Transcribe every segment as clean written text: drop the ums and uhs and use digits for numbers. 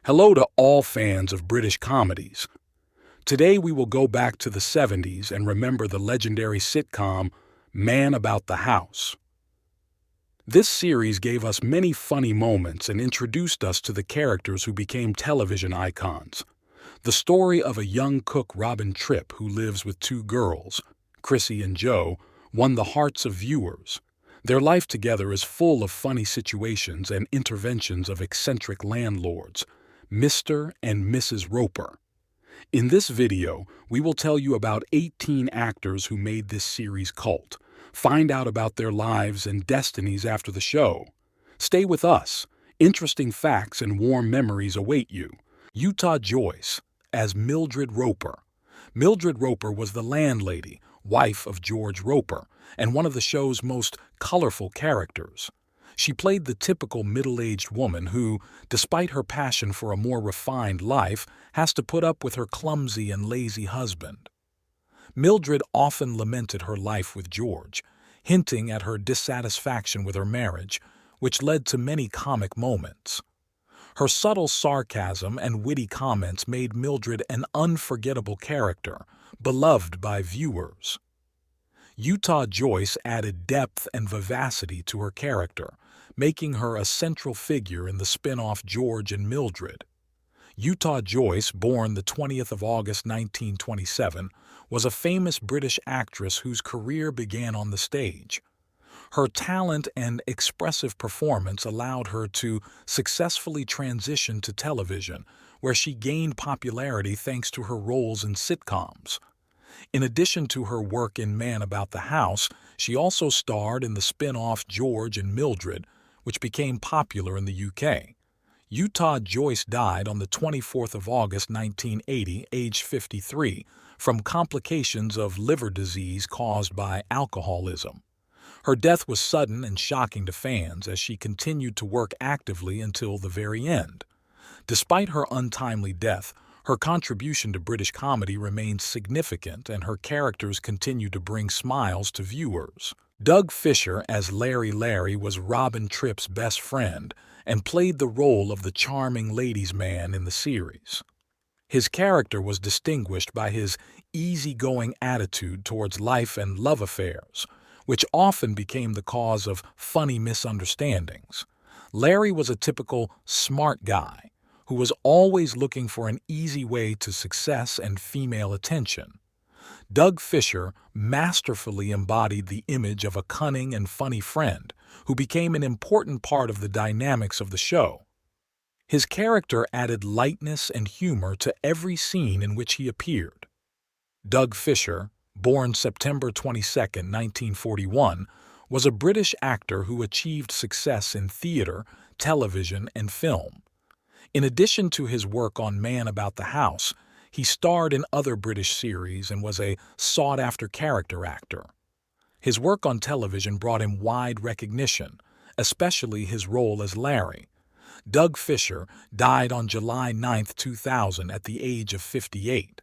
Hello to all fans of British comedies. Today we will go back to the 70s and remember the legendary sitcom Man About the House. This series gave us many funny moments and introduced us to the characters who became television icons. The story of a young cook, Robin Tripp, who lives with two girls, Chrissy and Jo, won the hearts of viewers. Their life together is full of funny situations and interventions of eccentric landlords, Mr. and Mrs. Roper. In this video, we will tell you about 18 actors who made this series cult. Find out about their lives and destinies after the show. Stay with us. Interesting facts and warm memories await you. Utah Joyce as Mildred Roper. Mildred Roper was the landlady, wife of George Roper, and one of the show's most colorful characters. She played the typical middle-aged woman who, despite her passion for a more refined life, has to put up with her clumsy and lazy husband. Mildred often lamented her life with George, hinting at her dissatisfaction with her marriage, which led to many comic moments. Her subtle sarcasm and witty comments made Mildred an unforgettable character, beloved by viewers. Utah Joyce added depth and vivacity to her character, making her a central figure in the spin-off George and Mildred. Utah Joyce, born the 20th of August 1927, was a famous British actress whose career began on the stage. Her talent and expressive performance allowed her to successfully transition to television, where she gained popularity thanks to her roles in sitcoms. In addition to her work in Man About the House, she also starred in the spin-off George and Mildred, which became popular in the UK. Utah Joyce died on the 24th of August 1980, aged 53, from complications of liver disease caused by alcoholism. Her death was sudden and shocking to fans as she continued to work actively until the very end. Despite her untimely death, her contribution to British comedy remains significant and her characters continue to bring smiles to viewers. Doug Fisher as Larry was Robin Tripp's best friend and played the role of the charming ladies' man in the series. His character was distinguished by his easygoing attitude towards life and love affairs, which often became the cause of funny misunderstandings. Larry was a typical smart guy who was always looking for an easy way to success and female attention. Doug Fisher masterfully embodied the image of a cunning and funny friend who became an important part of the dynamics of the show. His character added lightness and humor to every scene in which he appeared. Doug Fisher, born September 22, 1941, was a British actor who achieved success in theater, television, and film. In addition to his work on Man About the House, he starred in other British series and was a sought-after character actor. His work on television brought him wide recognition, especially his role as Larry. Doug Fisher died on July 9, 2000, at the age of 58.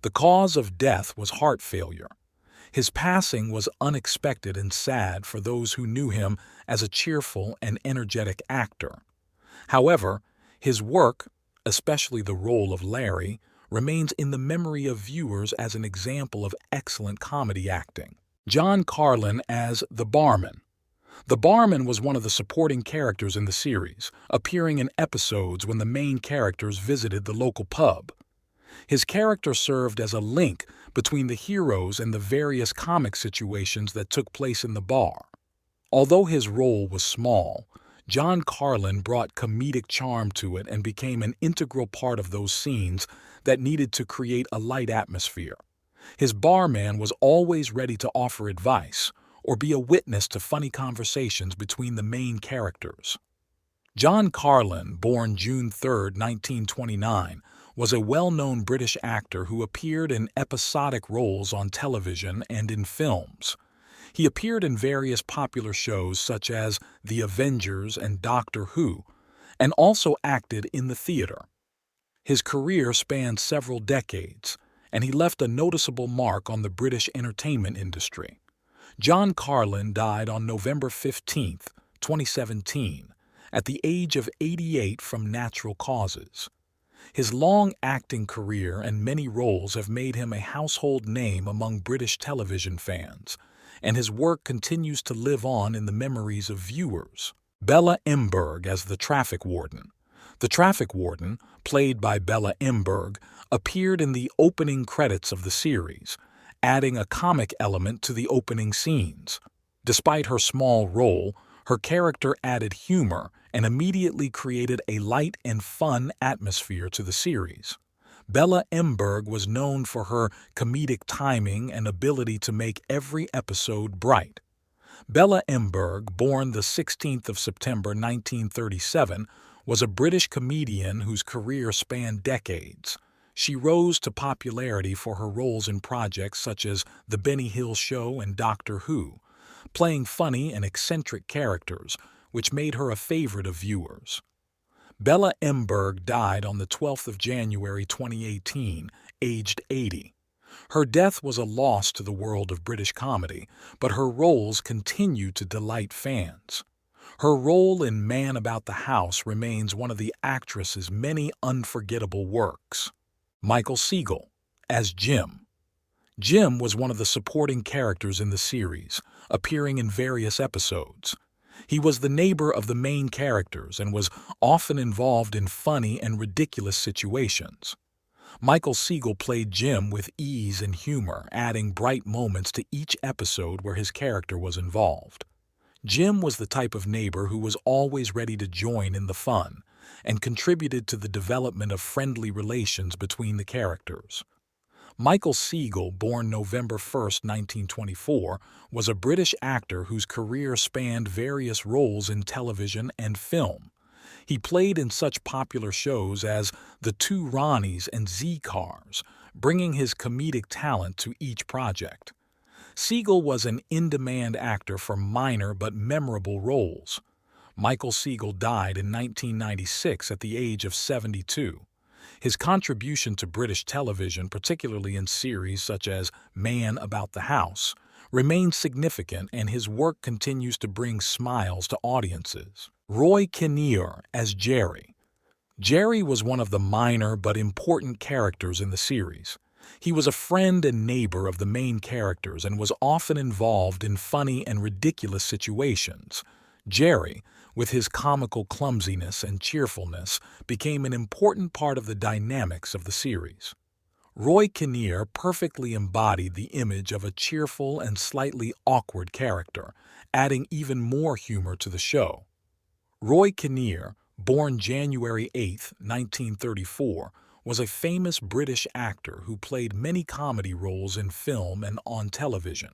The cause of death was heart failure. His passing was unexpected and sad for those who knew him as a cheerful and energetic actor. However, his work, especially the role of Larry, remains in the memory of viewers as an example of excellent comedy acting. John Carlin as the barman. The barman was one of the supporting characters in the series, appearing in episodes when the main characters visited the local pub. His character served as a link between the heroes and the various comic situations that took place in the bar. Although his role was small, John Carlin brought comedic charm to it and became an integral part of those scenes that needed to create a light atmosphere. His barman was always ready to offer advice or be a witness to funny conversations between the main characters. John Carlin, born June 3, 1929, was a well-known British actor who appeared in episodic roles on television and in films. He appeared in various popular shows such as The Avengers and Doctor Who, and also acted in the theater. His career spanned several decades, and he left a noticeable mark on the British entertainment industry. John Carlin died on November 15, 2017, at the age of 88 from natural causes. His long acting career and many roles have made him a household name among British television fans, and his work continues to live on in the memories of viewers. Bella Emberg as the traffic warden. The traffic warden, played by Bella Emberg, appeared in the opening credits of the series, adding a comic element to the opening scenes. Despite her small role, her character added humor and immediately created a light and fun atmosphere to the series. Bella Emberg was known for her comedic timing and ability to make every episode bright. Bella Emberg, born the 16th of September 1937, was a British comedian whose career spanned decades. She rose to popularity for her roles in projects such as The Benny Hill Show and Doctor Who, playing funny and eccentric characters, which made her a favorite of viewers. Bella Emberg died on the 12th of January 2018, aged 80. Her death was a loss to the world of British comedy, but her roles continue to delight fans. Her role in Man About the House remains one of the actress's many unforgettable works. Michael Siegel as Jim. Jim was one of the supporting characters in the series, appearing in various episodes. He was the neighbor of the main characters and was often involved in funny and ridiculous situations. Michael Siegel played Jim with ease and humor, adding bright moments to each episode where his character was involved. Jim was the type of neighbor who was always ready to join in the fun and contributed to the development of friendly relations between the characters. Michael Siegel, born November 1, 1924, was a British actor whose career spanned various roles in television and film. He played in such popular shows as The Two Ronnies and Z-Cars, bringing his comedic talent to each project. Siegel was an in-demand actor for minor but memorable roles. Michael Siegel died in 1996 at the age of 72. His contribution to British television, particularly in series such as Man About the House, remains significant, and his work continues to bring smiles to audiences. Roy Kinnear as Jerry. Jerry was one of the minor but important characters in the series. He was a friend and neighbor of the main characters and was often involved in funny and ridiculous situations. Jerry, with his comical clumsiness and cheerfulness, became an important part of the dynamics of the series. Roy Kinnear perfectly embodied the image of a cheerful and slightly awkward character, adding even more humor to the show. Roy Kinnear, born January 8, 1934, was a famous British actor who played many comedy roles in film and on television.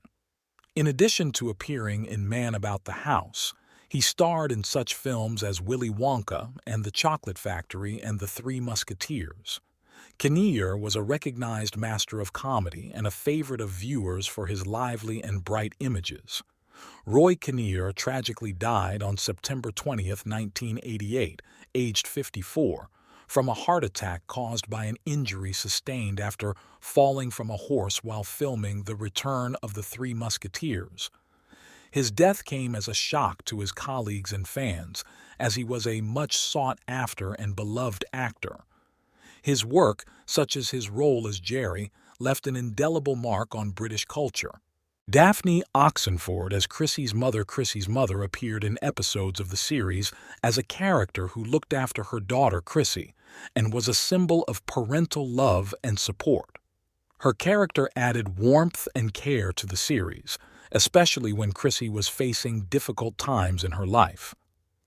In addition to appearing in Man About the House, he starred in such films as Willy Wonka and The Chocolate Factory and The Three Musketeers. Kinnear was a recognized master of comedy and a favorite of viewers for his lively and bright images. Roy Kinnear tragically died on September 20, 1988, aged 54, from a heart attack caused by an injury sustained after falling from a horse while filming The Return of the Three Musketeers. His death came as a shock to his colleagues and fans, as he was a much sought-after and beloved actor. His work, such as his role as Jerry, left an indelible mark on British culture. Daphne Oxenford as Chrissy's mother appeared in episodes of the series as a character who looked after her daughter Chrissy and was a symbol of parental love and support. Her character added warmth and care to the series, especially when Chrissy was facing difficult times in her life.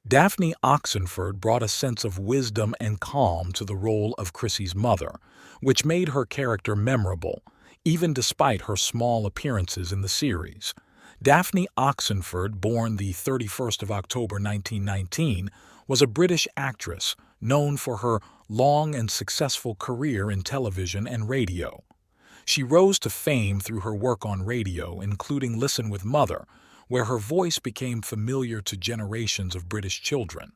Daphne Oxenford brought a sense of wisdom and calm to the role of Chrissy's mother, which made her character memorable, even despite her small appearances in the series. Daphne Oxenford, born the 31st of October 1919, was a British actress known for her long and successful career in television and radio. She rose to fame through her work on radio, including Listen with Mother, where her voice became familiar to generations of British children.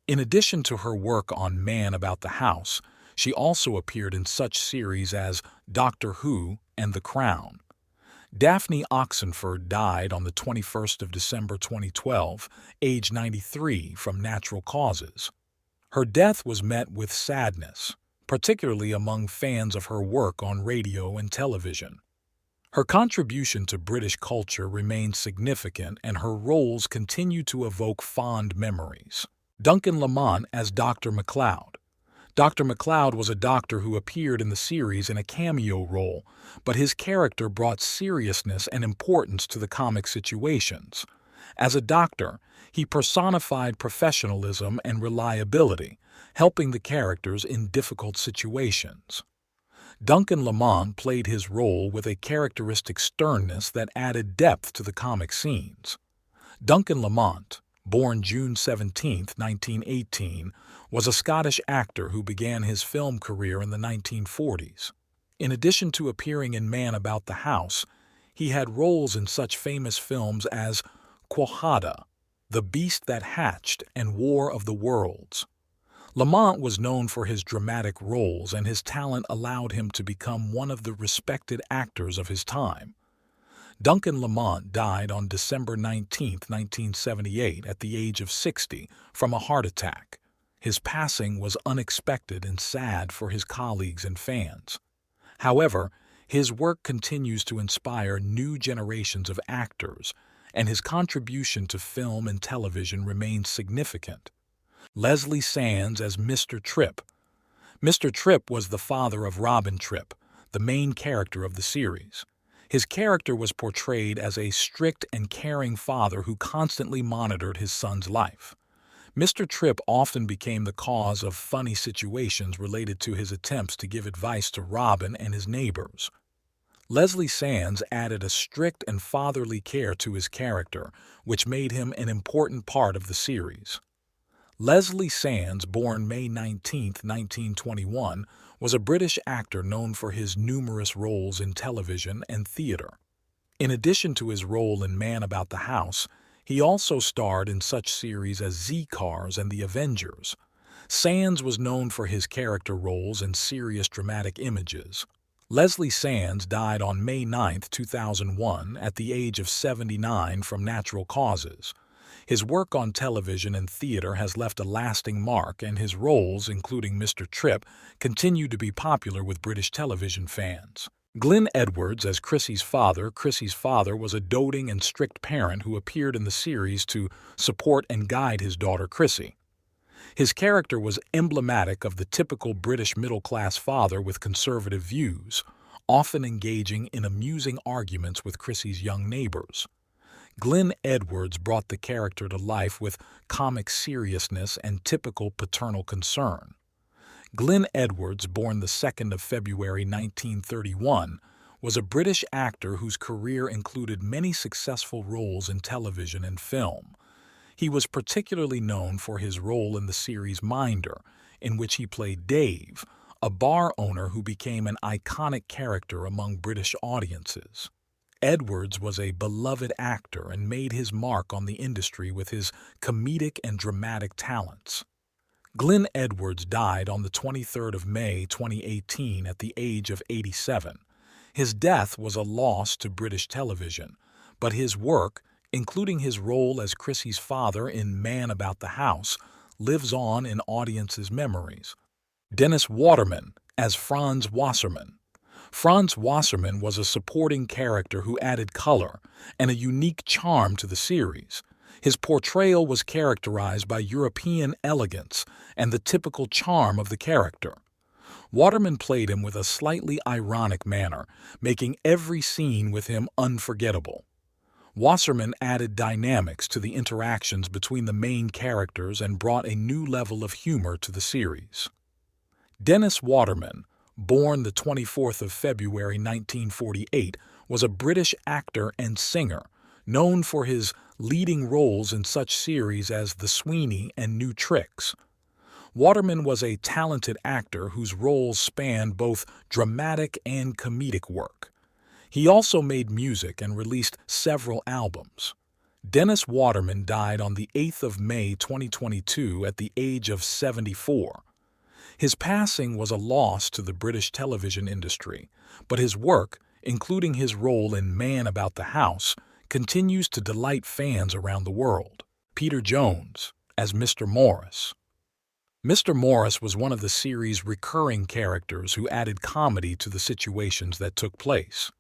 In addition to her work on Man About the House, she also appeared in such series as Doctor Who and The Crown. Daphne Oxenford died on the 21st of December 2012, age 93, from natural causes. Her death was met with sadness, particularly among fans of her work on radio and television. Her contribution to British culture remains significant, and her roles continue to evoke fond memories. Duncan Lamont as Dr. MacLeod. Dr. MacLeod was a doctor who appeared in the series in a cameo role, but his character brought seriousness and importance to the comic situations. As a doctor, he personified professionalism and reliability, helping the characters in difficult situations. Duncan Lamont played his role with a characteristic sternness that added depth to the comic scenes. Duncan Lamont, born June 17, 1918, was a Scottish actor who began his film career in the 1940s. In addition to appearing in Man About the House, he had roles in such famous films as Quahada, The Beast That Hatched, and War of the Worlds. Lamont was known for his dramatic roles, and his talent allowed him to become one of the respected actors of his time. Duncan Lamont died on December 19, 1978, at the age of 60 from a heart attack. His passing was unexpected and sad for his colleagues and fans. However, his work continues to inspire new generations of actors, and his contribution to film and television remains significant. Leslie Sands as Mr. Tripp. Mr. Tripp was the father of Robin Tripp, the main character of the series. His character was portrayed as a strict and caring father who constantly monitored his son's life. Mr. Tripp often became the cause of funny situations related to his attempts to give advice to Robin and his neighbors. Leslie Sands added a strict and fatherly care to his character, which made him an important part of the series. Leslie Sands, born May 19, 1921, was a British actor known for his numerous roles in television and theater. In addition to his role in Man About the House, he also starred in such series as Z-Cars and The Avengers. Sands was known for his character roles in serious dramatic images. Leslie Sands died on May 9, 2001, at the age of 79 from natural causes. His work on television and theater has left a lasting mark, and his roles, including Mr. Tripp, continue to be popular with British television fans. Glyn Edwards as Chrissy's father. Chrissy's father was a doting and strict parent who appeared in the series to support and guide his daughter Chrissy. His character was emblematic of the typical British middle-class father with conservative views, often engaging in amusing arguments with Chrissy's young neighbors. Glyn Edwards brought the character to life with comic seriousness and typical paternal concern. Glyn Edwards, born the 2nd of February 1931, was a British actor whose career included many successful roles in television and film. He was particularly known for his role in the series Minder, in which he played Dave, a bar owner who became an iconic character among British audiences. Edwards was a beloved actor and made his mark on the industry with his comedic and dramatic talents. Glyn Edwards died on the 23rd of May 2018 at the age of 87. His death was a loss to British television, but his work, including his role as Chrissy's father in Man About the House, lives on in audiences' memories. Dennis Waterman as Franz Wasserman. Franz Wasserman was a supporting character who added color and a unique charm to the series. His portrayal was characterized by European elegance and the typical charm of the character. Waterman played him with a slightly ironic manner, making every scene with him unforgettable. Wasserman added dynamics to the interactions between the main characters and brought a new level of humor to the series. Dennis Waterman, born the 24th of February 1948, was a British actor and singer, known for his leading roles in such series as The Sweeney and New Tricks. Waterman was a talented actor whose roles spanned both dramatic and comedic work. He also made music and released several albums. Dennis Waterman died on the 8th of May 2022 at the age of 74. His passing was a loss to the British television industry, but his work, including his role in Man About the House, continues to delight fans around the world. Peter Jones as Mr. Morris. Mr. Morris was one of the series' recurring characters who added comedy to the situations that took place.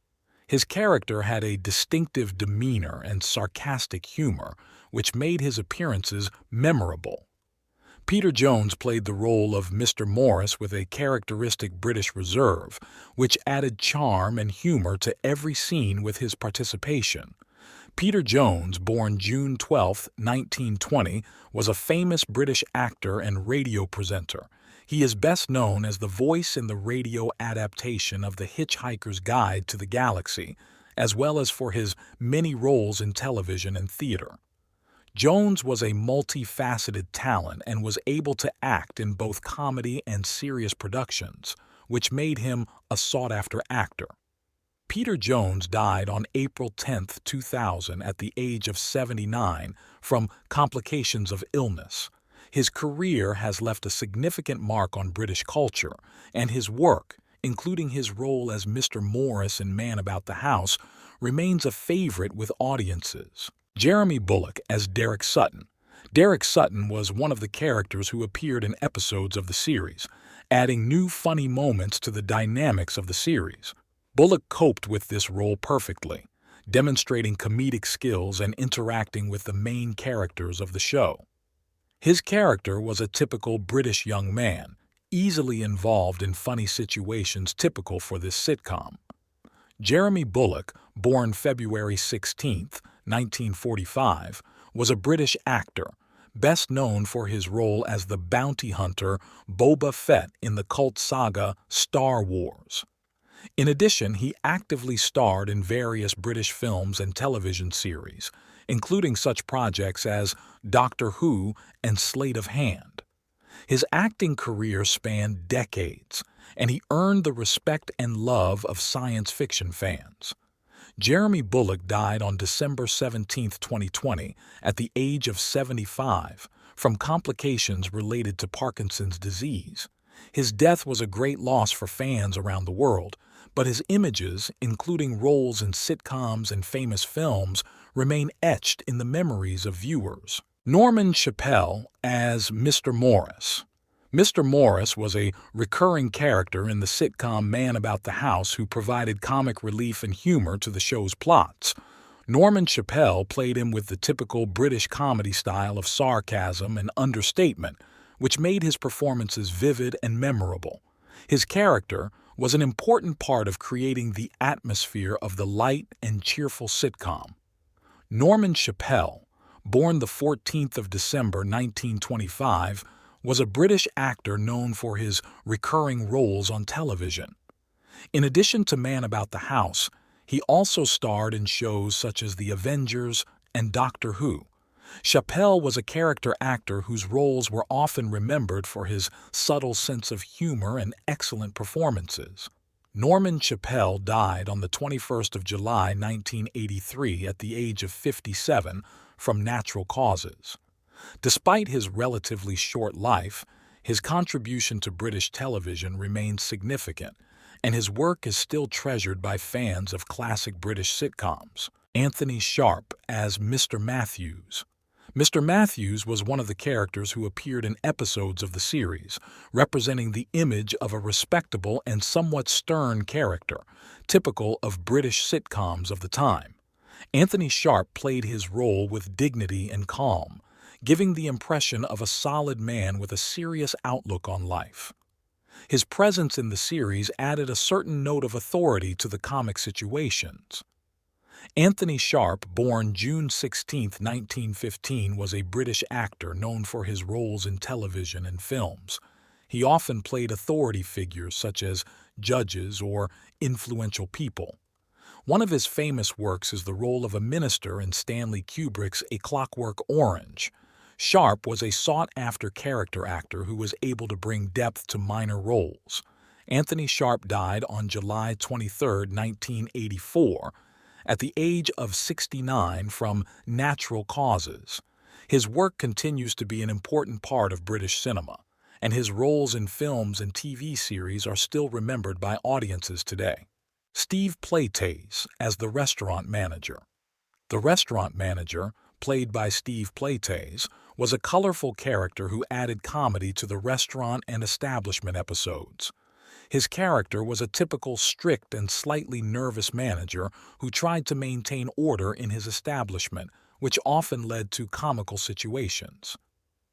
His character had a distinctive demeanor and sarcastic humor, which made his appearances memorable. Peter Jones played the role of Mr. Morris with a characteristic British reserve, which added charm and humor to every scene with his participation. Peter Jones, born June 12, 1920, was a famous British actor and radio presenter. He is best known as the voice in the radio adaptation of The Hitchhiker's Guide to the Galaxy, as well as for his many roles in television and theater. Jones was a multifaceted talent and was able to act in both comedy and serious productions, which made him a sought-after actor. Peter Jones died on April 10, 2000, at the age of 79 from complications of illness. His career has left a significant mark on British culture, and his work, including his role as Mr. Morris in Man About the House, remains a favorite with audiences. Jeremy Bulloch as Derek Sutton. Derek Sutton was one of the characters who appeared in episodes of the series, adding new funny moments to the dynamics of the series. Bulloch coped with this role perfectly, demonstrating comedic skills and interacting with the main characters of the show. His character was a typical British young man, easily involved in funny situations typical for this sitcom. Jeremy Bulloch, born February 16, 1945, was a British actor, best known for his role as the bounty hunter Boba Fett in the cult saga Star Wars. In addition, he actively starred in various British films and television series, including such projects as Doctor Who and Sleight of Hand. His acting career spanned decades, and he earned the respect and love of science fiction fans. Jeremy Bulloch died on December 17, 2020, at the age of 75, from complications related to Parkinson's disease. His death was a great loss for fans around the world, but his images, including roles in sitcoms and famous films, remain etched in the memories of viewers. Norman Chappell as Mr. Morris. Mr. Morris was a recurring character in the sitcom Man About the House who provided comic relief and humor to the show's plots. Norman Chappell played him with the typical British comedy style of sarcasm and understatement, which made his performances vivid and memorable. His character was an important part of creating the atmosphere of the light and cheerful sitcom. Norman Chappell, born the 14th of December 1925, was a British actor known for his recurring roles on television. In addition to Man About the House, he also starred in shows such as The Avengers and Doctor Who. Chappell was a character actor whose roles were often remembered for his subtle sense of humor and excellent performances. Norman Chappell died on the 21st of July 1983 at the age of 57 from natural causes. Despite his relatively short life, his contribution to British television remains significant, and his work is still treasured by fans of classic British sitcoms. Anthony Sharp as Mr. Matthews. Mr. Matthews was one of the characters who appeared in episodes of the series, representing the image of a respectable and somewhat stern character, typical of British sitcoms of the time. Anthony Sharp played his role with dignity and calm, giving the impression of a solid man with a serious outlook on life. His presence in the series added a certain note of authority to the comic situations. Anthony Sharp, born June 16, 1915, was a British actor known for his roles in television and films. He often played authority figures such as judges or influential people. One of his famous works is the role of a minister in Stanley Kubrick's A Clockwork Orange. Sharp was a sought-after character actor who was able to bring depth to minor roles. Anthony Sharp died on July 23, 1984, at the age of 69 from natural causes. His work continues to be an important part of British cinema, and his roles in films and TV series are still remembered by audiences today. Steve Playtays as the restaurant manager. The restaurant manager, played by Steve Playtays, was a colorful character who added comedy to the restaurant and establishment episodes. His character was a typical strict and slightly nervous manager who tried to maintain order in his establishment, which often led to comical situations.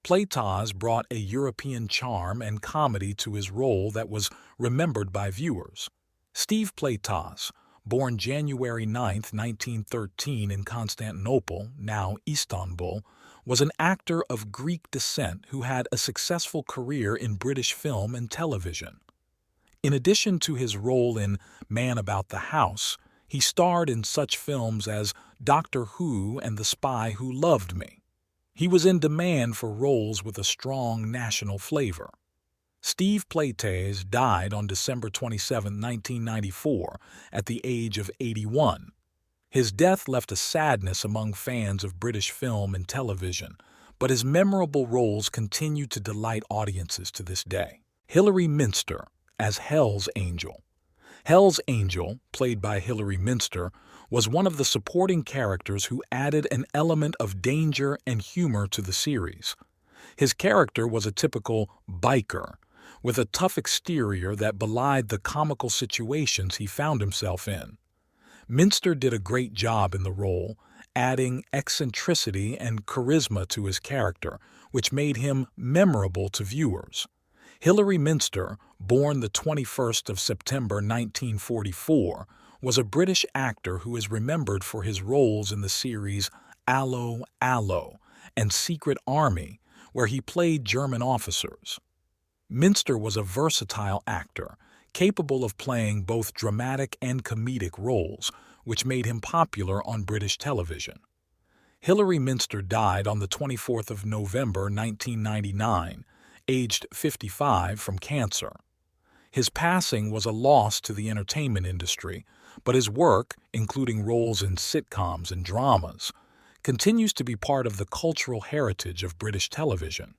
Playtaz brought a European charm and comedy to his role that was remembered by viewers. Steve Playtaz, born January 9, 1913 in Constantinople, now Istanbul, was an actor of Greek descent who had a successful career in British film and television. In addition to his role in Man About the House, he starred in such films as Doctor Who and The Spy Who Loved Me. He was in demand for roles with a strong national flavor. Steve Playtaz died on December 27, 1994, at the age of 81. His death left a sadness among fans of British film and television, but his memorable roles continue to delight audiences to this day. Hilary Minster as Hell's Angel. Hell's Angel, played by Hilary Minster, was one of the supporting characters who added an element of danger and humor to the series. His character was a typical biker, with a tough exterior that belied the comical situations he found himself in. Minster did a great job in the role, adding eccentricity and charisma to his character, which made him memorable to viewers. Hilary Minster, born the 21st of September 1944, was a British actor who is remembered for his roles in the series Allo, Allo and Secret Army, where he played German officers. Minster was a versatile actor, capable of playing both dramatic and comedic roles, which made him popular on British television. Hilary Minster died on the 24th of November 1999, aged 55, from cancer. His passing was a loss to the entertainment industry, but his work, including roles in sitcoms and dramas, continues to be part of the cultural heritage of British television.